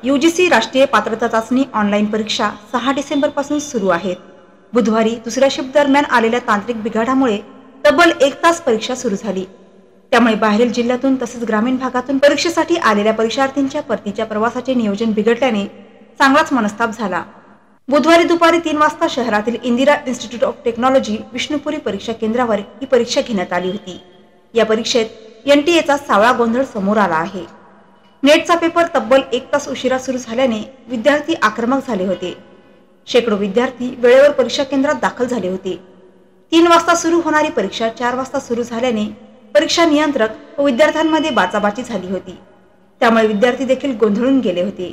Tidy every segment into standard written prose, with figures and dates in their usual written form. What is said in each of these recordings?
UGC राष्ट्रीय पात्रता चाचणी ऑनलाईन परीक्षा 6 डिसेंबर पासून सुरू आहेत। बुधवारी दुसऱ्या शिफ्ट दरम्यान आलेल्या तांत्रिक बिघाडामुळे तब्बल 1 तास परीक्षा सुरू झाली। त्यामुळे बाहेरील जिल्ह्यातून तसेच ग्रामीण भागातून परीक्षेसाठी आलेल्या परीक्षार्थींच्या परतीच्या प्रवासाचे नियोजन बिघडल्याने चांगलाच मनस्ताप झाला। बुधवारी दुपारी 3 वाजता शहरातील Indira institute of technology Vishnupuri परीक्षा केंद्रावर ही परीक्षा घेण्यात आली होती। या परीक्षेत एनटीएचा सावळा गोंधळ समोर आला आहे। नेटचा पेपर तब्बल 1 तास उशिरा सुरू झाल्याने विद्यार्थी आक्रमक झाले होते। शेकडो विद्यार्थी वेळेवर परीक्षा केंद्रात दाखल झाले होते। 3 वाजता सुरू होणारी परीक्षा 4 वाजता सुरू झाल्याने परीक्षा नियंत्रक व विद्यार्थ्यांमध्ये बाचाबाची झाली होती। त्यामुळे विद्यार्थी देखील गोंधळून गेले होते।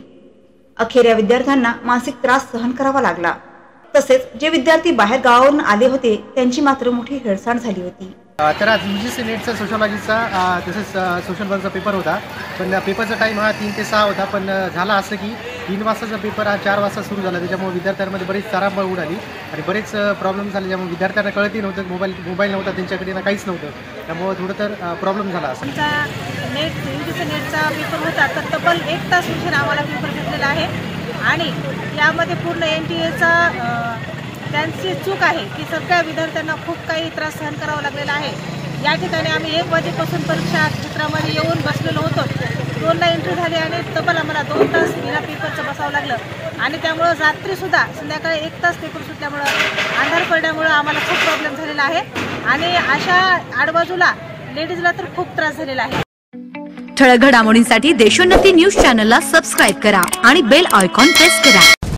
अखेर या विद्यार्थ्यांना मानसिक त्रास सहन करावा लागला। तसेच जे विद्यार्थी बाहेर गावावरून आले होते त्यांची मात्र मोठी हेळसांड झाली होती। तर आज यूजीसी नेटचा सोशॉलॉजीचा तसेच सोशल वर्कचा पेपर होता, पण पेपरचा टाईम हा 3 ते 6 होता। पण झाला असं की 3 वाजताचा पेपर हा 4 वाजता सुरू झाला। त्याच्यामुळे विद्यार्थ्यांमध्ये बरीच तारांबळ उडाली आणि बरेच प्रॉब्लेम झाले। ज्यामुळे विद्यार्थ्यांना कळतही नव्हतं, मोबाईल नव्हता त्यांच्याकडे ना काहीच नव्हतं। त्यामुळे थोडं तर प्रॉब्लेम झाला असं। यूजीसी नेटचा पेपर होता तर तब्बल 1 तास उशीर आम्हाला पेपर घेतलेला आहे आणि यामध्ये पूर्ण एनटीएचा त्यांची चूक आहे की सगळ्या विद्यार्थ्यांना खूप काही त्रास सहन करावा लागलेला आहे। या ठिकाणी आम्ही 1 वाजेपासून परीक्षा क्षेत्रामध्ये येऊन बसलेलो होतो। 2ला एंट्री झाली आणि तब्बल आम्हाला 2 तास बिना पेपरचं बसावं लागलं आणि त्यामुळं रात्रीसुद्धा संध्याकाळी 1 तास पेपर सुटल्यामुळं अंधार पडल्यामुळं आम्हाला खूप प्रॉब्लेम झालेला आहे आणि अशा आडबाजूला लेडीजला तर खूप त्रास झालेला आहे। ठळक घडामोडींसाठी देशोन्नती न्यूज चॅनलला सबस्क्राईब करा आणि बेल आयकॉन प्रेस करा।